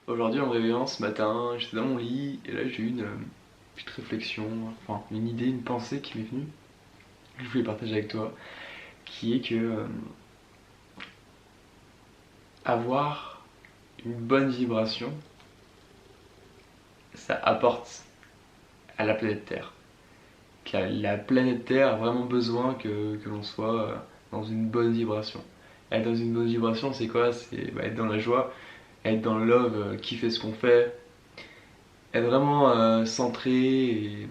Aujourd'hui, en me réveillant ce matin, j'étais dans mon lit et là j'ai eu une petite réflexion, enfin une idée, une pensée qui m'est venue, que je voulais partager avec toi, qui est que avoir une bonne vibration, ça apporte à la planète Terre. Que la planète Terre a vraiment besoin que l'on soit dans une bonne vibration. Être dans une bonne vibration, c'est quoi? C'est être dans la joie, être dans le love, kiffer ce qu'on fait, être vraiment centré et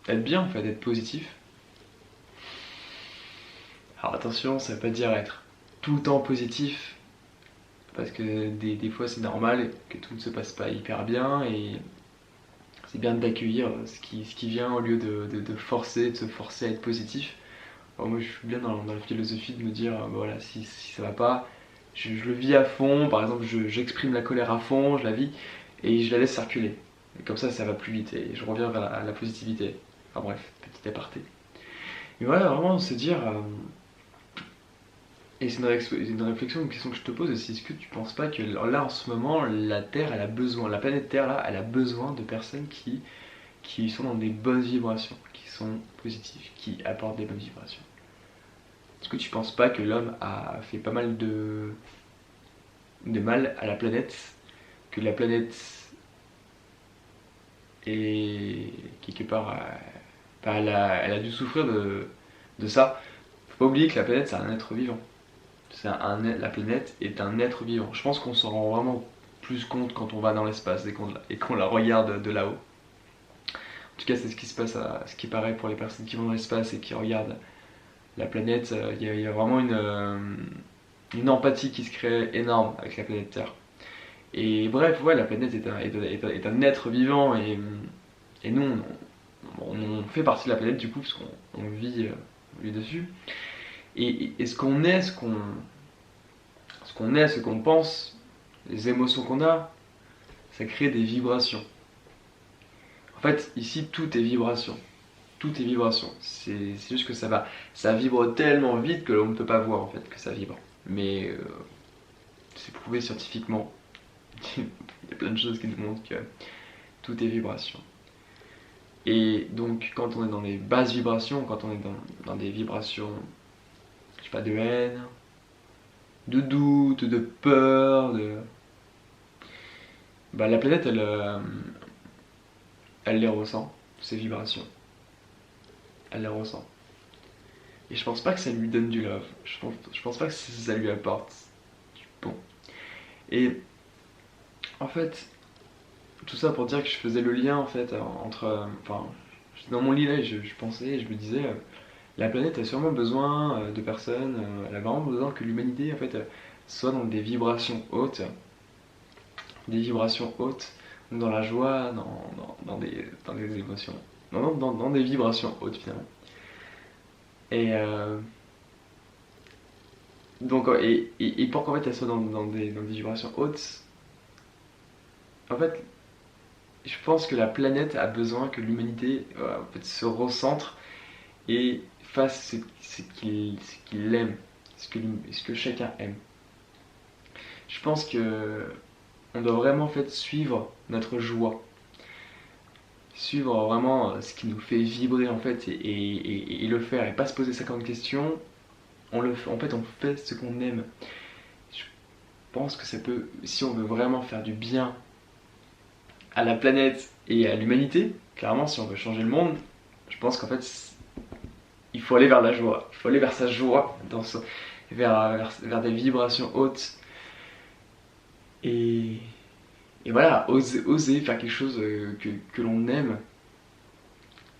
être bien en fait, être positif. Alors attention, ça veut pas dire être tout le temps positif, parce que des fois c'est normal que tout ne se passe pas hyper bien, et c'est bien d'accueillir ce qui vient au lieu de forcer, de se forcer à être positif. Alors moi je suis bien dans la philosophie de me dire, voilà, si ça va pas, je le vis à fond, par exemple j'exprime la colère à fond, je la vis, et je la laisse circuler. Et comme ça va plus vite, et je reviens vers la positivité. Enfin bref, petit aparté. Mais voilà, vraiment se dire... et c'est une réflexion, une question que je te pose aussi. Est-ce que tu penses pas que là, en ce moment, la Terre, elle a besoin, la planète Terre, là, elle a besoin de personnes qui sont dans des bonnes vibrations, qui sont positives, qui apportent des bonnes vibrations? Est-ce que tu penses pas que l'homme a fait pas mal de mal à la planète, que la planète est quelque part, bah, elle a dû souffrir de ça? Faut pas oublier que la planète, c'est un être vivant. La planète est un être vivant. Je pense qu'on s'en rend vraiment plus compte quand on va dans l'espace et qu'on la regarde de là-haut. En tout cas, c'est ce qui se passe, ce qui paraît pour les personnes qui vont dans l'espace et qui regardent la planète. Il y a vraiment une empathie qui se crée énorme avec la planète Terre. Et bref, ouais, la planète est un être vivant, et nous, on fait partie de la planète du coup, parce qu'on vit dessus. Et ce qu'on pense, les émotions qu'on a, ça crée des vibrations. En fait, ici, tout est vibration. Tout est vibration. C'est juste que ça vibre tellement vite que l'on ne peut pas voir en fait que ça vibre. Mais c'est prouvé scientifiquement. Il y a plein de choses qui nous montrent que tout est vibration. Et donc, quand on est dans les basses vibrations, quand on est dans des vibrations, je sais pas, de haine, de doute, de peur, bah, la planète, elle les ressent, ces vibrations. Elle les ressent. Et je pense pas que ça lui donne du love. Je pense pas que ça lui apporte du bon. Et en fait, tout ça pour dire que je faisais le lien en fait entre. Enfin, j'étais dans mon lit là et je pensais et je me disais, la planète a sûrement besoin de personnes, elle a vraiment besoin que l'humanité en fait soit dans des vibrations hautes, dans la joie, dans des émotions, dans des vibrations hautes finalement. Et donc, et pour qu'en fait elle soit dans des vibrations hautes, en fait, je pense que la planète a besoin que l'humanité en fait, se recentre et fasse ce qu'il aime, ce que chacun aime. Je pense que on doit vraiment en fait suivre notre joie, suivre vraiment ce qui nous fait vibrer en fait et le faire et pas se poser 50 questions. En fait, on fait ce qu'on aime. Je pense que ça peut, si on veut vraiment faire du bien à la planète et à l'humanité, clairement, si on veut changer le monde, je pense qu'en fait, il faut aller vers la joie. Il faut aller vers sa joie, vers des vibrations hautes. Et, et voilà, oser faire quelque chose que l'on aime.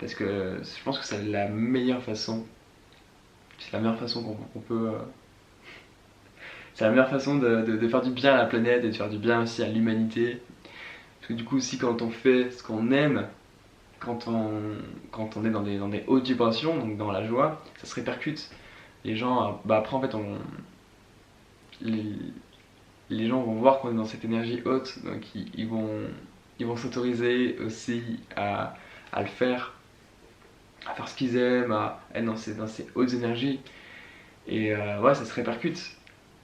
Parce que je pense que c'est la meilleure façon. C'est la meilleure façon qu'on peut. C'est la meilleure façon de faire du bien à la planète et de faire du bien aussi à l'humanité. Parce que du coup, aussi, quand on fait ce qu'on aime, quand on est dans des hautes vibrations, donc dans la joie, ça se répercute. Les gens, bah après, en fait, les, les gens vont voir qu'on est dans cette énergie haute, donc ils vont s'autoriser aussi à le faire, à faire ce qu'ils aiment, à être dans ces hautes énergies. Et ouais, ça se répercute.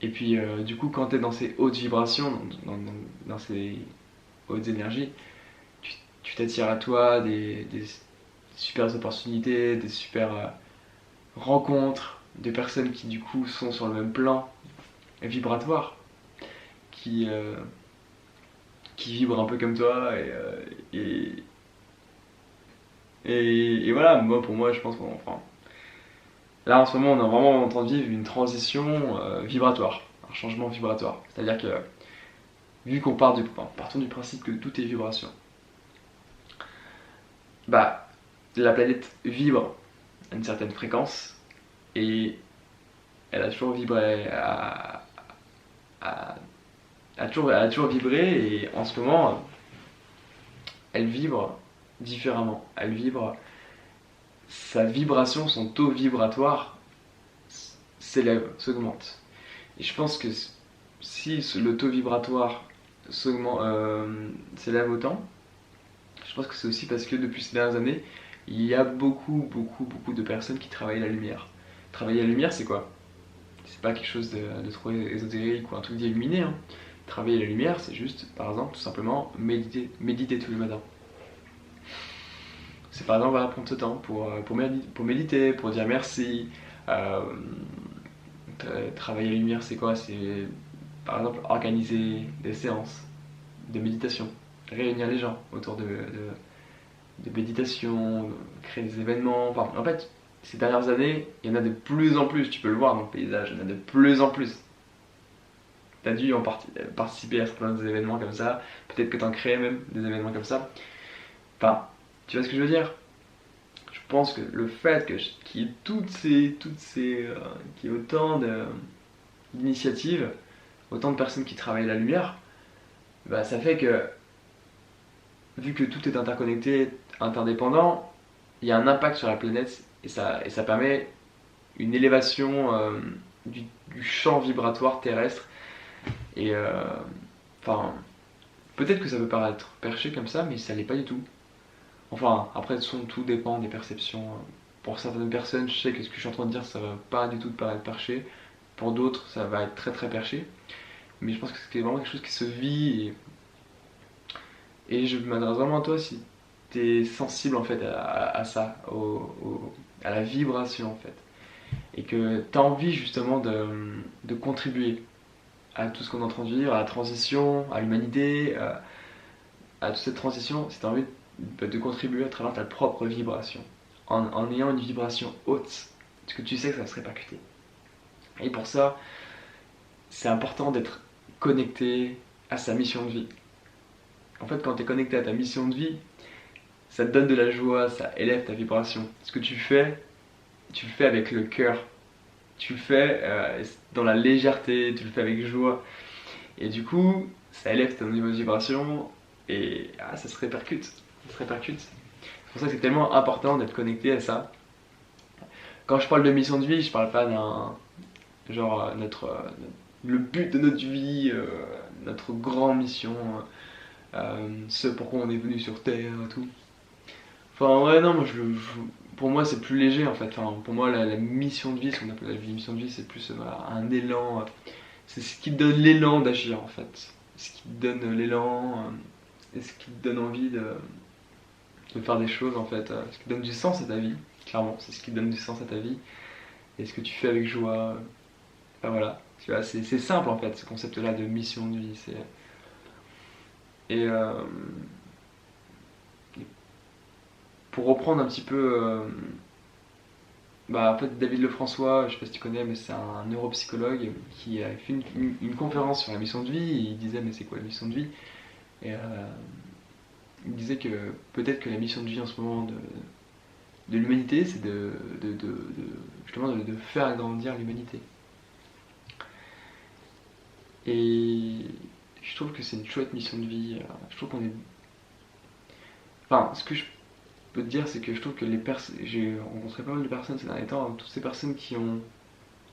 Et puis du coup quand tu es dans ces hautes vibrations, dans ces hautes énergies, tu t'attires à toi des super opportunités, des super rencontres, de personnes qui du coup sont sur le même plan vibratoire, qui, euh, qui vibrent un peu comme toi et, et voilà, moi pour moi je pense qu'on enfin, là en ce moment on est vraiment en train de vivre une transition vibratoire, un changement vibratoire. C'est-à-dire que vu qu'on partons du principe que tout est vibration, bah la planète vibre à une certaine fréquence et elle a toujours vibré à- elle a toujours vibré et en ce moment elle vibre différemment. Elle vibre, sa vibration, son taux vibratoire s'élève, s'augmente. Et je pense que si le taux vibratoire s'élève autant, je pense que c'est aussi parce que depuis ces dernières années, il y a beaucoup de personnes qui travaillent la lumière. Travailler la lumière, c'est quoi? C'est pas quelque chose de trop ésotérique ou un truc d'illuminé. Hein. Travailler la lumière, c'est juste, par exemple, tout simplement méditer tous les matins. C'est par exemple voilà, prendre ce temps pour méditer, pour dire merci. Euh, Travailler la lumière, c'est quoi? C'est par exemple organiser des séances de méditation, réunir les gens autour de méditation, créer des événements. Enfin, en fait, ces dernières années, il y en a de plus en plus, tu peux le voir dans le paysage, il y en a de plus en plus. T'as dû participer à certains événements comme ça, peut-être que t'en crées même des événements comme ça. Enfin, tu vois ce que je veux dire? Je pense que le fait qu'il y ait qu'il y ait autant d'initiatives, autant de personnes qui travaillent la lumière, bah, ça fait que, vu que tout est interconnecté, interdépendant, il y a un impact sur la planète et ça permet une élévation du champ vibratoire terrestre. Et enfin, peut-être que ça peut paraître perché comme ça, mais ça l'est pas du tout. Enfin, après, tout dépend des perceptions. Pour certaines personnes, je sais que ce que je suis en train de dire, ça va pas du tout te paraître perché. Pour d'autres, ça va être très perché. Mais je pense que c'est vraiment quelque chose qui se vit. Et je m'adresse vraiment à toi si tu es sensible en fait à ça, à la vibration en fait. Et que tu as envie justement de contribuer à tout ce qu'on est en train de vivre, à la transition, à l'humanité, à toute cette transition, si tu as envie de contribuer à travers ta propre vibration, en ayant une vibration haute, parce que tu sais que ça va se répercuter. Et pour ça, c'est important d'être connecté à sa mission de vie. En fait, quand tu es connecté à ta mission de vie, ça te donne de la joie, ça élève ta vibration. Ce que tu le fais avec le cœur. Tu le fais dans la légèreté, tu le fais avec joie. Et du coup, ça élève ton niveau de vibration et ça se répercute. Ça se répercute. C'est pour ça que c'est tellement important d'être connecté à ça. Quand je parle de mission de vie, je parle pas d'un genre le but de notre vie, notre grande mission, ce pourquoi on est venu sur Terre et tout. Enfin ouais non, pour moi c'est plus léger en fait. Enfin, pour moi la mission de vie, ce qu'on appelle la mission de vie, c'est plus voilà, un élan. C'est ce qui te donne l'élan d'agir en fait. Ce qui te donne l'élan et ce qui te donne envie de faire des choses en fait. Ce qui donne du sens à ta vie, clairement. C'est ce qui donne du sens à ta vie. Et ce que tu fais avec joie. Enfin, voilà. Tu vois, c'est simple en fait ce concept-là de mission de vie. Et pour reprendre un petit peu. Bah, en fait, David Lefrançois, je sais pas si tu connais, mais c'est un neuropsychologue qui a fait une conférence sur la mission de vie. Et il disait, mais c'est quoi la mission de vie? Et il disait que peut-être que la mission de vie en ce moment de l'humanité, c'est justement de faire grandir l'humanité. Et je trouve que c'est une chouette mission de vie. Je trouve qu'on est. Enfin, ce que je peux te dire, c'est que je trouve que j'ai rencontré pas mal de personnes ces derniers temps, hein, toutes ces personnes qui ont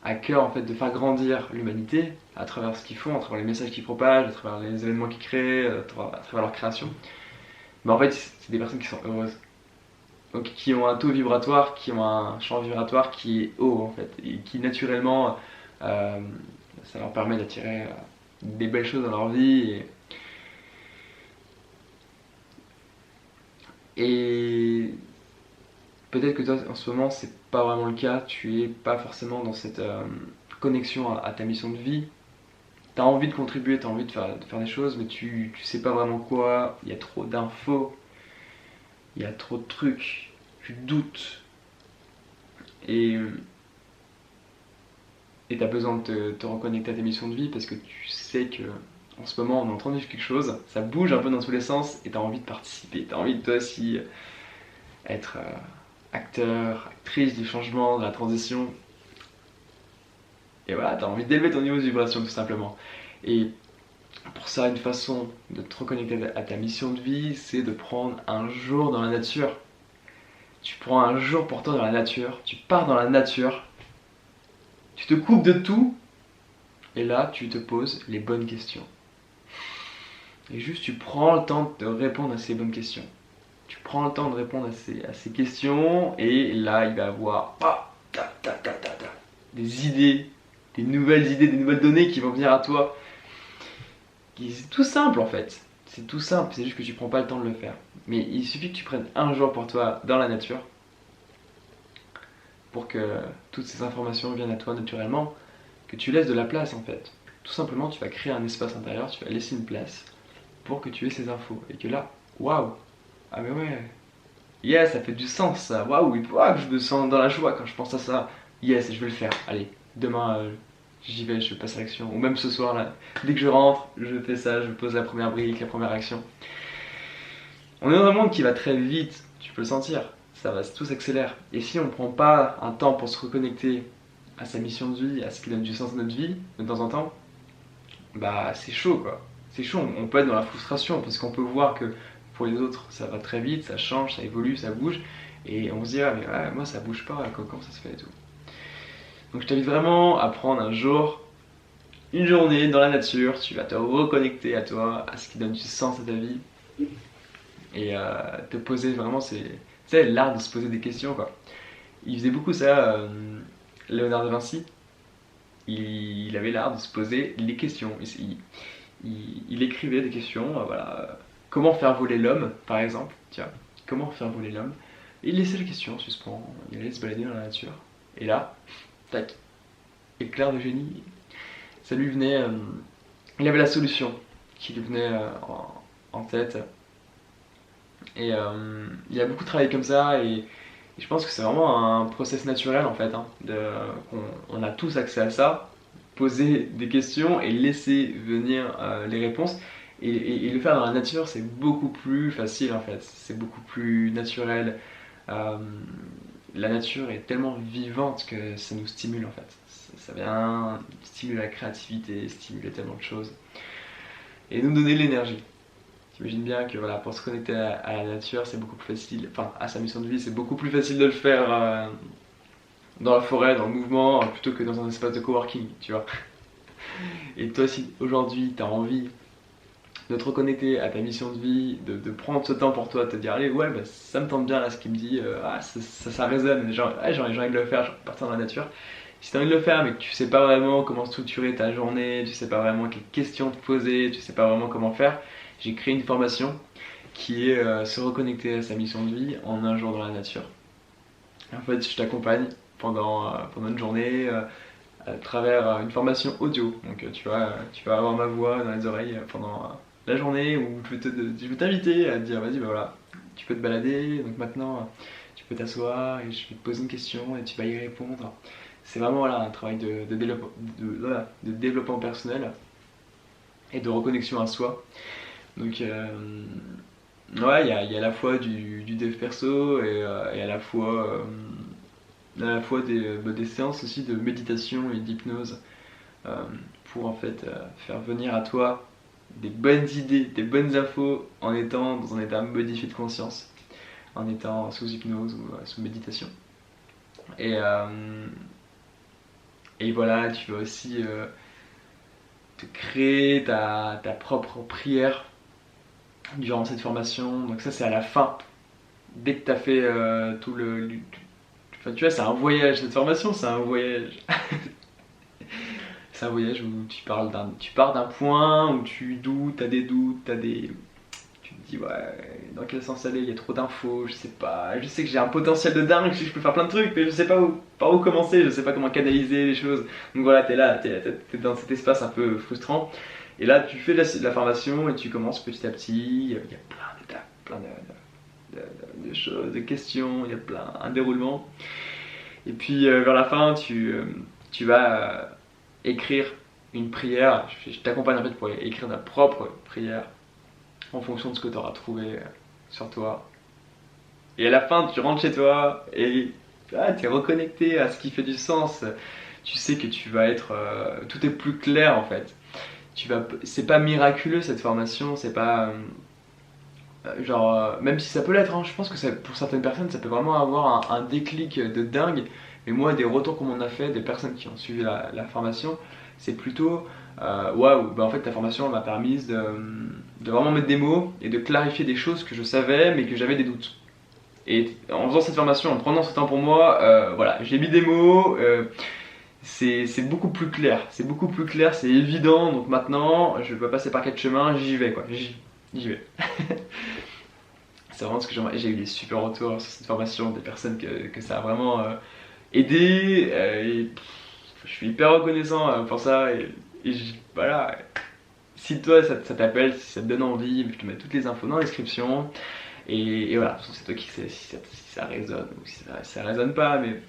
à cœur en fait de faire grandir l'humanité à travers ce qu'ils font, à travers les messages qu'ils propagent, à travers les événements qu'ils créent, à travers leur création. Mais en fait, c'est des personnes qui sont heureuses. Donc qui ont un taux vibratoire, qui ont un champ vibratoire qui est haut en fait, et qui naturellement euh, ça leur permet d'attirer des belles choses dans leur vie. Et peut-être que toi, en ce moment, c'est pas vraiment le cas, tu es pas forcément dans cette connexion à ta mission de vie. T'as envie de contribuer, t'as envie de faire des choses, mais tu sais pas vraiment quoi, il y a trop d'infos, il y a trop de trucs, tu doutes, et et t'as besoin de te reconnecter à ta mission de vie parce que tu sais que en ce moment on est en train de vivre quelque chose, ça bouge un peu dans tous les sens et t'as envie de participer, t'as envie de toi aussi être acteur, actrice du changement, de la transition, et voilà, t'as envie d'élever ton niveau de vibration tout simplement. Et pour ça, une façon de te reconnecter à ta mission de vie, c'est de prendre un jour dans la nature. Tu prends un jour pour toi dans la nature, tu pars dans la nature, tu te coupes de tout, et là, tu te poses les bonnes questions. Et juste, tu prends le temps de répondre à ces bonnes questions. Tu prends le temps de répondre à ces questions, et là, il va y avoir des idées, des nouvelles données qui vont venir à toi. C'est tout simple en fait. C'est tout simple, c'est juste que tu prends pas le temps de le faire. Mais il suffit que tu prennes un jour pour toi dans la nature pour que toutes ces informations viennent à toi naturellement, que tu laisses de la place en fait. Tout simplement, tu vas créer un espace intérieur, tu vas laisser une place pour que tu aies ces infos. Et que là, waouh, ah mais ouais, yes, ça fait du sens ça, waouh, je me sens dans la joie quand je pense à ça. Yes, je vais le faire, allez, demain j'y vais, je passe à l'action. Ou même ce soir là, dès que je rentre, je fais ça, je pose la première brique, la première action. On est dans un monde qui va très vite, tu peux le sentir, ça va, tout s'accélère. Et si on ne prend pas un temps pour se reconnecter à sa mission de vie, à ce qui donne du sens à notre vie, de temps en temps, bah c'est chaud quoi. C'est chaud, on peut être dans la frustration parce qu'on peut voir que pour les autres ça va très vite, ça change, ça évolue, ça bouge. Et on se dit, ah mais ouais, moi ça bouge pas, comment ça se fait et tout. Donc je t'invite vraiment à prendre un jour, une journée dans la nature, tu vas te reconnecter à toi, à ce qui donne du sens à ta vie, et te poser vraiment, c'est l'art de se poser des questions quoi. Il faisait beaucoup ça, Léonard de Vinci, il avait l'art de se poser les questions. Il écrivait des questions, voilà, comment faire voler l'homme par exemple, tiens, comment faire voler l'homme. Et il laissait la question en suspens, il allait se balader dans la nature, et là, tac, éclair de génie, ça lui venait, il avait la solution qui lui venait en tête. Et il a beaucoup travaillé comme ça, et je pense que c'est vraiment un process naturel en fait, hein, on a tous accès à ça, poser des questions et laisser venir les réponses. Et le faire dans la nature, c'est beaucoup plus facile en fait, c'est beaucoup plus naturel. Euh, la nature est tellement vivante que ça nous stimule en fait. Ça vient stimuler la créativité, stimuler tellement de choses et nous donner de l'énergie. T'imagines bien que voilà, pour se connecter à la nature, c'est beaucoup plus facile, enfin à sa mission de vie, c'est beaucoup plus facile de le faire dans la forêt, dans le mouvement, plutôt que dans un espace de coworking, tu vois. Et toi, si aujourd'hui tu as envie de te reconnecter à ta mission de vie, de prendre ce temps pour toi, de te dire allez, ouais, bah, ça me tente bien là ce qu'il me dit, ça résonne, genre, j'ai envie de le faire, je partir dans la nature. Si tu as envie de le faire, mais que tu sais pas vraiment comment structurer ta journée, tu sais pas vraiment quelles questions te poser, tu sais pas vraiment comment faire, j'ai créé une formation qui est se reconnecter à sa mission de vie en un jour dans la nature. En fait, je t'accompagne pendant une journée à travers une formation audio. Donc tu vas avoir ma voix dans les oreilles pendant la journée où je vais t'inviter à te dire vas-y, bah voilà, tu peux te balader, donc maintenant tu peux t'asseoir et je vais te poser une question et tu vas y répondre. C'est vraiment voilà, un travail de développement personnel et de reconnexion à soi. Donc ouais, il y a à la fois du dev perso et à la fois des séances aussi de méditation et d'hypnose pour en fait faire venir à toi des bonnes idées, des bonnes infos en étant dans un état modifié de conscience, en étant sous hypnose ou sous méditation. Et, euh, et voilà, tu vas aussi te créer ta propre prière durant cette formation. Donc ça c'est à la fin, dès que tu as fait tout enfin, tu vois, c'est un voyage, cette formation c'est un voyage. C'est c'est un voyage où tu pars d'un point où tu doutes, t'as des doutes, tu te dis ouais, dans quel sens aller, il y a trop d'infos, je sais pas, je sais que j'ai un potentiel de dingue, je peux faire plein de trucs, mais je sais pas par où commencer, je sais pas comment canaliser les choses. Donc voilà, t'es dans cet espace un peu frustrant. Et là, tu fais la formation et tu commences petit à petit, il y a plein d'étapes, plein de choses, de questions, il y a un déroulement. Et puis vers la fin, tu vas écrire une prière. Je t'accompagne en fait pour écrire ta propre prière en fonction de ce que tu auras trouvé sur toi. Et à la fin, tu rentres chez toi et tu es reconnecté à ce qui fait du sens. Tu sais que tu vas être. Tout est plus clair en fait. C'est pas miraculeux cette formation, c'est pas. Même si ça peut l'être, hein, je pense que pour certaines personnes, ça peut vraiment avoir un déclic de dingue. Mais moi, des retours qu'on m'en a fait, des personnes qui ont suivi la formation, c'est plutôt waouh, bah en fait, ta formation m'a permis de vraiment mettre des mots et de clarifier des choses que je savais, mais que j'avais des doutes. Et en faisant cette formation, en prenant ce temps pour moi, voilà, j'ai mis des mots. C'est beaucoup plus clair, c'est évident. Donc maintenant, je peux passer par quatre chemins, j'y vais quoi, j'y vais. C'est vraiment ce que j'aimerais. J'ai eu des super retours sur cette formation, des personnes que ça a vraiment aidé. Je suis hyper reconnaissant pour ça. Voilà. Si toi ça t'appelle, si ça te donne envie, je te mets toutes les infos dans la description. Et voilà, de toute façon, c'est toi qui sais si ça résonne ou si ça résonne pas. Mais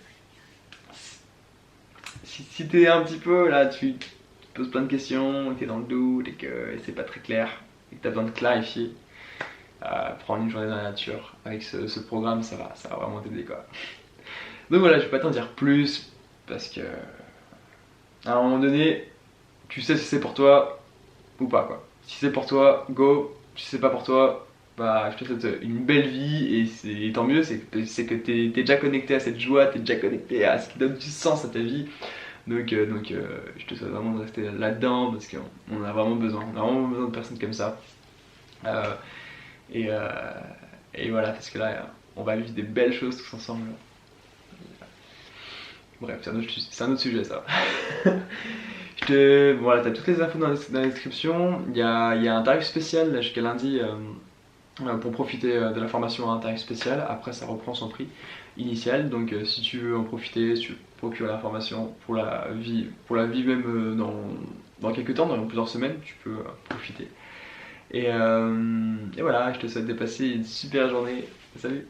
si t'es un petit peu là, tu te poses plein de questions, t'es dans le doute et c'est pas très clair, et que t'as besoin de clarifier. Prendre une journée dans la nature avec ce programme, ça va vraiment t'aider quoi. Donc voilà, je vais pas t'en dire plus parce que à un moment donné, tu sais si c'est pour toi ou pas quoi. Si c'est pour toi, go. Si c'est pas pour toi, bah je te souhaite une belle vie et tant mieux, c'est que t'es déjà connecté à cette joie, t'es déjà connecté à ce qui donne du sens à ta vie. Donc je te souhaite vraiment de rester là-dedans parce qu'on a vraiment besoin. On a vraiment besoin de personnes comme ça. Euh, Et, euh, et voilà, parce que là, on va vivre des belles choses tous ensemble. Bref, c'est un autre sujet ça. Voilà, t'as toutes les infos dans la description. Il y a un tarif spécial là, jusqu'à lundi pour profiter de la formation à un tarif spécial. Après, ça reprend son prix initial. Donc, si tu veux en profiter, si tu veux procurer la formation pour la vie même dans quelques temps, dans plusieurs semaines, tu peux profiter. Et voilà, je te souhaite de passer une super journée. Salut!